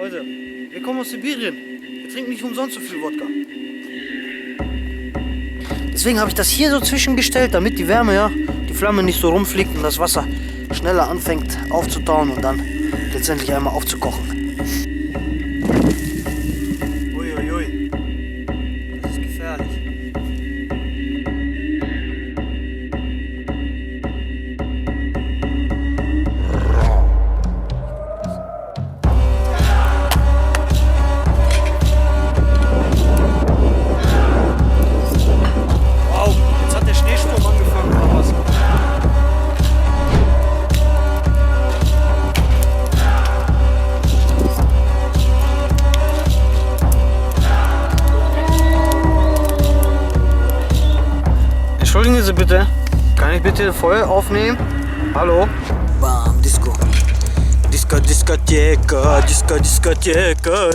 Leute, wir kommen aus Sibirien. Wir trinken nicht umsonst so viel Wodka. Deswegen habe ich das hier so zwischengestellt, damit die Wärme, ja, die Flamme nicht so rumfliegt und das Wasser schneller anfängt aufzutauen und dann letztendlich einmal aufzukochen. Uiuiui, das ist gefährlich. Entschuldigen Sie bitte, kann ich bitte Feuer aufnehmen? Hallo? Bam, Disco. Disco, Diskotheka, Disco, Diskotheka.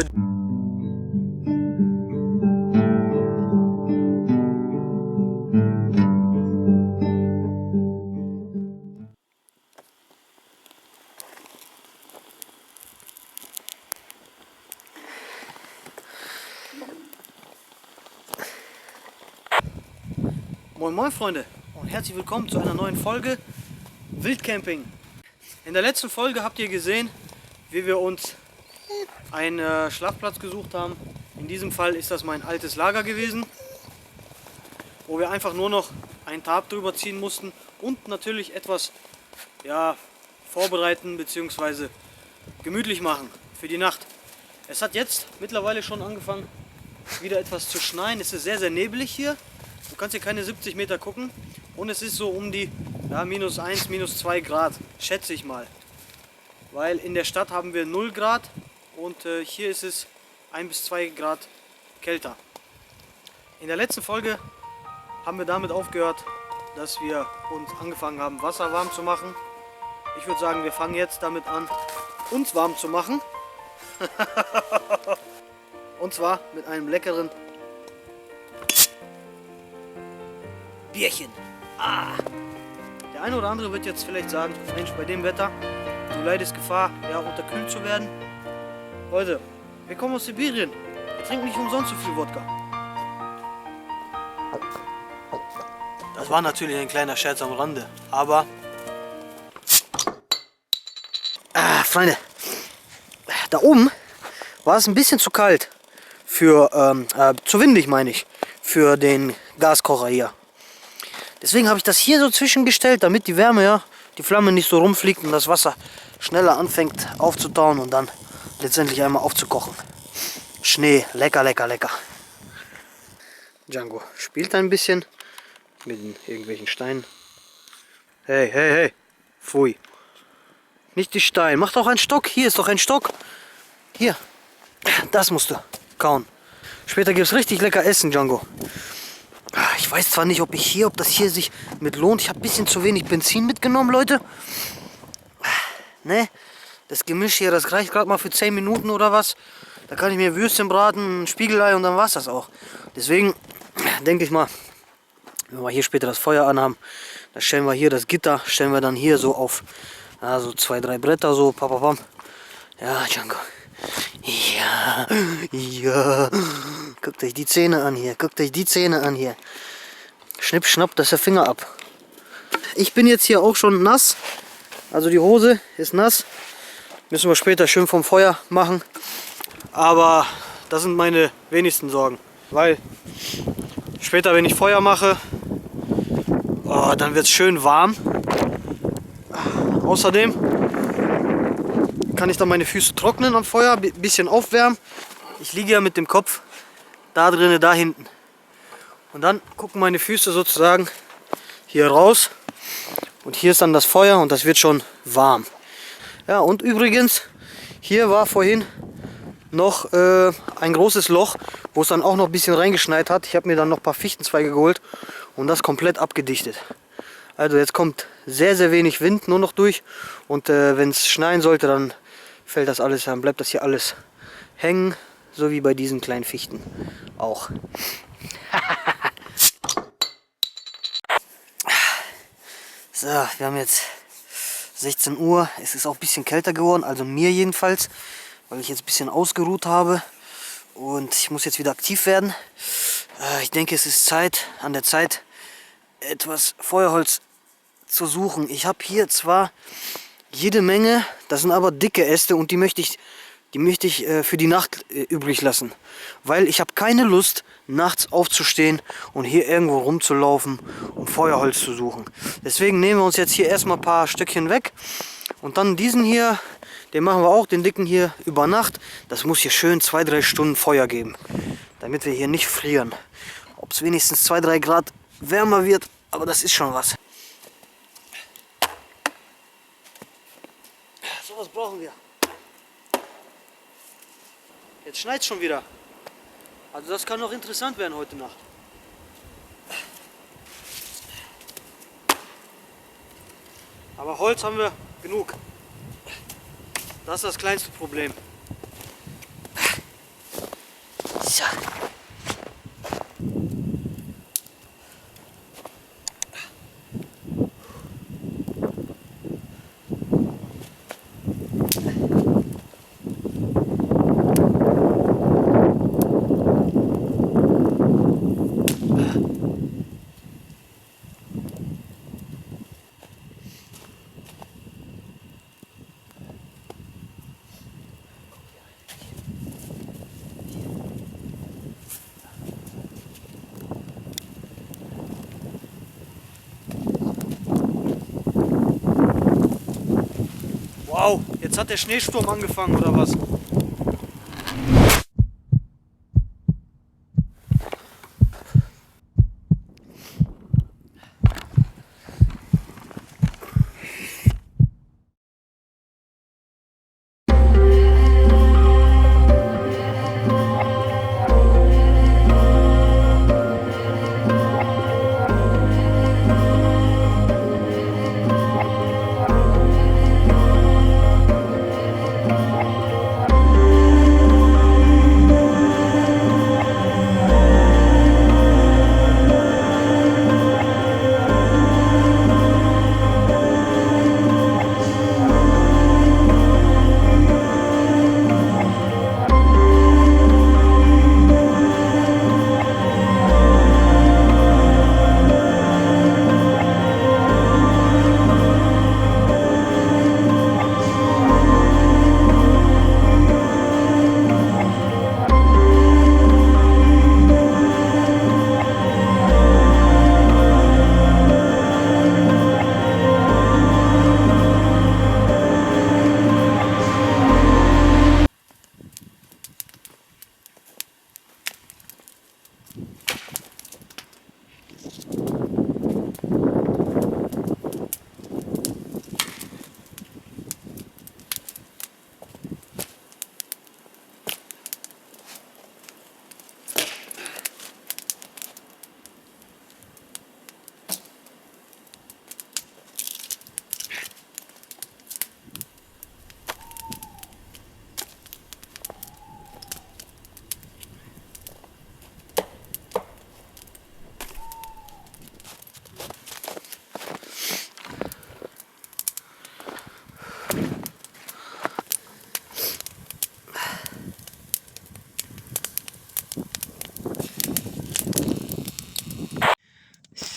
Moin Moin Freunde und herzlich willkommen zu einer neuen Folge Wildcamping. In der letzten Folge habt ihr gesehen, wie wir uns einen Schlafplatz gesucht haben. In diesem Fall ist das mein altes Lager gewesen, wo wir einfach nur noch einen Tarp drüber ziehen mussten und natürlich etwas vorbereiten bzw. gemütlich machen für die Nacht. Es hat jetzt mittlerweile schon angefangen wieder etwas zu schneien. Es ist sehr, sehr neblig hier. Du kannst hier keine 70 Meter gucken und es ist so um die minus 1, minus 2 Grad, schätze ich mal. Weil in der Stadt haben wir 0 Grad und hier ist es 1 bis 2 Grad kälter. In der letzten Folge haben wir damit aufgehört, dass wir uns angefangen haben, Wasser warm zu machen. Ich würde sagen, wir fangen jetzt damit an, uns warm zu machen. Und zwar mit einem leckeren Bierchen. Der eine oder andere wird jetzt vielleicht sagen, Mensch, bei dem Wetter, du leidest Gefahr, unterkühlt zu werden. Leute, wir kommen aus Sibirien. Wir trinken nicht umsonst so viel Wodka. Das war natürlich ein kleiner Scherz am Rande, aber... Freunde, da oben war es ein bisschen zu kalt. Zu windig meine ich, für den Gaskocher hier. Deswegen habe ich das hier so zwischengestellt, damit die Wärme, die Flamme nicht so rumfliegt und das Wasser schneller anfängt aufzutauen und dann letztendlich einmal aufzukochen. Schnee, lecker, lecker, lecker. Django spielt ein bisschen mit irgendwelchen Steinen. Hey, hey, hey, pfui. Nicht die Steine, mach doch einen Stock, hier ist doch ein Stock. Hier, das musst du kauen. Später gibt es richtig lecker Essen, Django. Ich weiß zwar nicht, ob das hier sich mit lohnt. Ich habe ein bisschen zu wenig Benzin mitgenommen, Leute. Ne? Das Gemisch hier, das reicht gerade mal für 10 Minuten oder was. Da kann ich mir Würstchen braten, ein Spiegelei und dann war es das auch. Deswegen denke ich mal, wenn wir hier später das Feuer anhaben, dann stellen wir hier das Gitter, stellen wir dann hier so auf so 2, 3 Bretter so. Papapam. Ja, Django. Ja, ja. Guckt euch die Zähne an hier. Guckt euch die Zähne an hier. Schnipp, schnapp, das ist der Finger ab. Ich bin jetzt hier auch schon nass. Also die Hose ist nass. Müssen wir später schön vom Feuer machen. Aber das sind meine wenigsten Sorgen. Weil später, wenn ich Feuer mache, dann wird es schön warm. Außerdem kann ich dann meine Füße trocknen am Feuer, ein bisschen aufwärmen. Ich liege ja mit dem Kopf da drinnen, da hinten. Und dann gucken meine Füße sozusagen hier raus. Und hier ist dann das Feuer und das wird schon warm. Ja, und übrigens, hier war vorhin noch ein großes Loch, wo es dann auch noch ein bisschen reingeschneit hat. Ich habe mir dann noch ein paar Fichtenzweige geholt und das komplett abgedichtet. Also jetzt kommt sehr, sehr wenig Wind nur noch durch. Und wenn es schneien sollte, dann fällt das alles, dann bleibt das hier alles hängen, so wie bei diesen kleinen Fichten auch. So, wir haben jetzt 16 Uhr, es ist auch ein bisschen kälter geworden, also mir jedenfalls. weil ich jetzt ein bisschen ausgeruht habe und ich muss jetzt wieder aktiv werden. Ich denke, es ist an der Zeit, etwas Feuerholz zu suchen. Ich habe hier zwar jede Menge, das sind aber dicke Äste und die möchte ich für die Nacht übrig lassen, weil ich habe keine Lust, nachts aufzustehen und hier irgendwo rumzulaufen, um Feuerholz zu suchen. Deswegen nehmen wir uns jetzt hier erstmal ein paar Stückchen weg und dann diesen hier, den machen wir auch, den dicken hier über Nacht. Das muss hier schön 2-3 Stunden Feuer geben, damit wir hier nicht frieren. Ob es wenigstens 2-3 Grad wärmer wird, aber das ist schon was. So was brauchen wir. Jetzt schneit es schon wieder. Also das kann noch interessant werden heute Nacht. Aber Holz haben wir genug. Das ist das kleinste Problem. So. Wow, jetzt hat der Schneesturm angefangen oder was?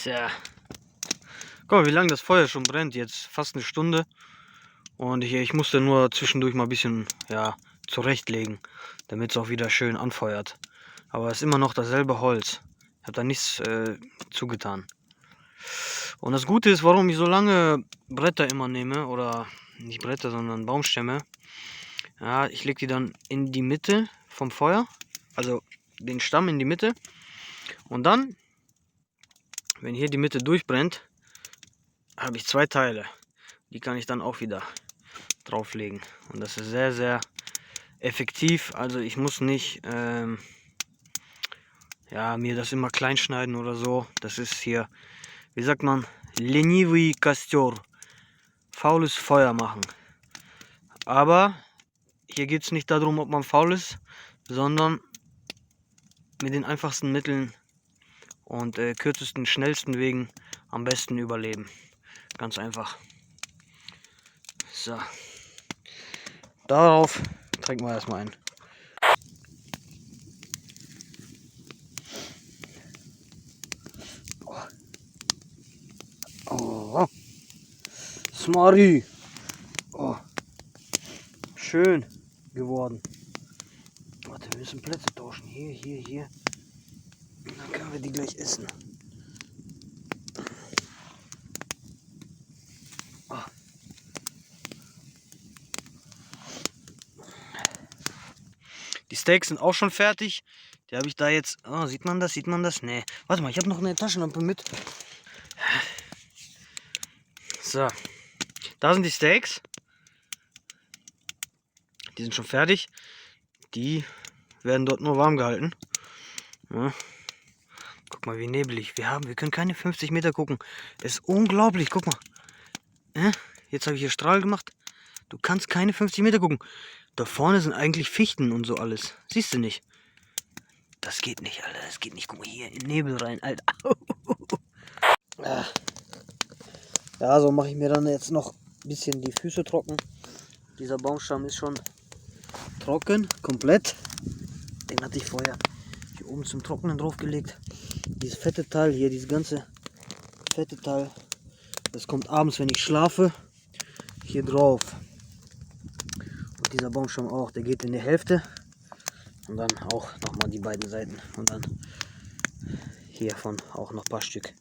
So. Guck mal, wie lange das Feuer schon brennt. Jetzt fast eine Stunde. Und ich musste nur zwischendurch mal ein bisschen zurechtlegen, damit es auch wieder schön anfeuert. Aber es ist immer noch dasselbe Holz. Ich habe da nichts zugetan. Und das Gute ist, warum ich so lange Bretter immer nehme, oder nicht Bretter, sondern Baumstämme. Ja, ich lege die dann in die Mitte vom Feuer, also den Stamm in die Mitte. Und dann, wenn hier die Mitte durchbrennt, habe ich 2 Teile. Die kann ich dann auch wieder drauflegen. Und das ist sehr, sehr effektiv. Also ich muss nicht mir das immer klein schneiden oder so. Das ist hier, wie sagt man, ленивый костер. Faules Feuer machen. Aber hier geht es nicht darum, ob man faul ist, sondern mit den einfachsten Mitteln und kürzesten, schnellsten Wegen am besten überleben. Ganz einfach. So. Darauf trinken wir erstmal ein. Oh. Smari. Oh. Schön geworden. Warte, wir müssen Plätze tauschen. Hier. Dann können wir die gleich essen. Oh. Die Steaks sind auch schon fertig. Die habe ich da jetzt. Oh, sieht man das? Nee. Warte mal, ich habe noch eine Taschenlampe mit. So. Da sind die Steaks. Die sind schon fertig. Die werden dort nur warm gehalten. Ja. Guck mal, wie nebelig. Wir können keine 50 Meter gucken. Das ist unglaublich. Guck mal. Jetzt habe ich hier Strahl gemacht. Du kannst keine 50 Meter gucken. Da vorne sind eigentlich Fichten und so alles. Siehst du nicht? Das geht nicht, Alter. Das geht nicht. Guck mal hier in den Nebel rein, Alter. Ja, so mache ich mir dann jetzt noch ein bisschen die Füße trocken. Dieser Baumstamm ist schon trocken, komplett. Den hatte ich vorher hier oben zum Trocknen draufgelegt. Dieses fette Teil hier, dieses ganze fette Teil, das kommt abends, wenn ich schlafe, hier drauf. Und dieser Baumstamm auch, der geht in die Hälfte. Und dann auch nochmal die beiden Seiten. Und dann hiervon auch noch ein paar Stück.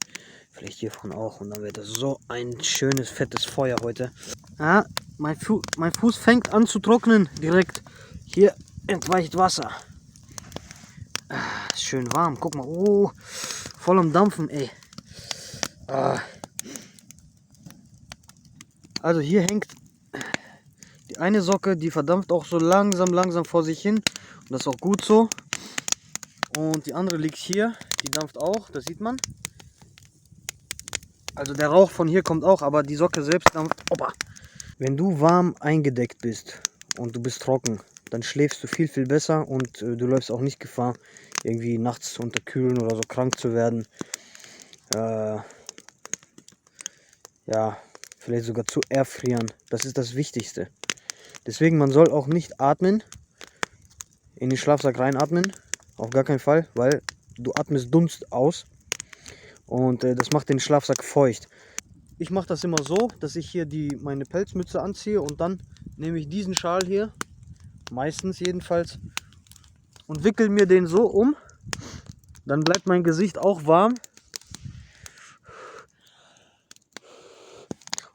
Vielleicht hiervon auch. Und dann wird das so ein schönes, fettes Feuer heute. Ja, mein Fuß fängt an zu trocknen direkt. Hier entweicht Wasser. Ist schön warm. Guck mal. Oh, voll am Dampfen, ey. Also hier hängt die eine Socke, die verdampft auch so langsam vor sich hin. Und das ist auch gut so. Und die andere liegt hier. Die dampft auch. Das sieht man. Also der Rauch von hier kommt auch, aber die Socke selbst dampft. Opa. Wenn du warm eingedeckt bist und du bist trocken, dann schläfst du viel besser und du läufst auch nicht Gefahr, irgendwie nachts zu unterkühlen oder so krank zu werden. Ja, vielleicht sogar zu erfrieren. Das ist das Wichtigste. Deswegen, man soll auch nicht atmen, in den Schlafsack reinatmen, auf gar keinen Fall, weil du atmest Dunst aus und das macht den Schlafsack feucht. Ich mache das immer so, dass ich hier meine Pelzmütze anziehe und dann nehme ich diesen Schal hier, meistens jedenfalls, und wickel mir den so um. Dann bleibt mein Gesicht auch warm.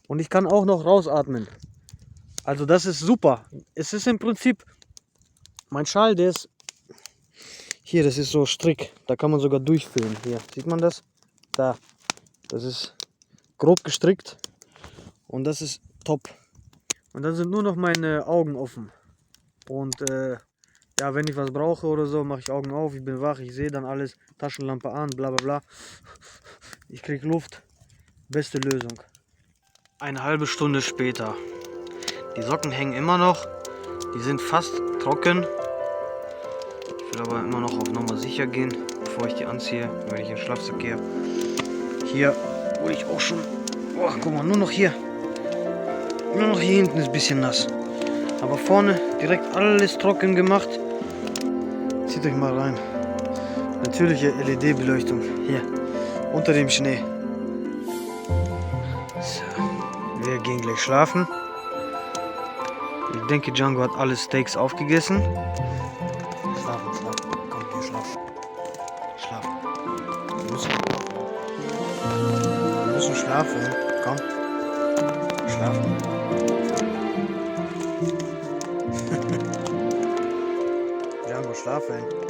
Und ich kann auch noch rausatmen. Also das ist super. Es ist im Prinzip, mein Schal, der ist, hier, das ist so Strick. Da kann man sogar durchfüllen. Hier, sieht man das? Da. Das ist grob gestrickt. Und das ist top. Und dann sind nur noch meine Augen offen. Und ja, wenn ich was brauche oder so, mache ich Augen auf. Ich bin wach, ich sehe dann alles. Taschenlampe an, bla bla bla. Ich kriege Luft. Beste Lösung. Eine halbe Stunde später. Die Socken hängen immer noch. Die sind fast trocken. Ich will aber immer noch auf Nummer sicher gehen, bevor ich die anziehe, wenn ich in den Schlafsack gehe. Hier wurde ich auch schon. Oh, guck mal, nur noch hier. Nur noch hier hinten ist ein bisschen nass. Aber vorne direkt alles trocken gemacht. Zieht euch mal rein. Natürliche LED-Beleuchtung. Hier. Unter dem Schnee. So. Wir gehen gleich schlafen. Ich denke, Django hat alle Steaks aufgegessen. Schlafen. Komm, geh schlafen. Schlafen. Wir müssen schlafen. Komm. Schlafen. Django, schlafen.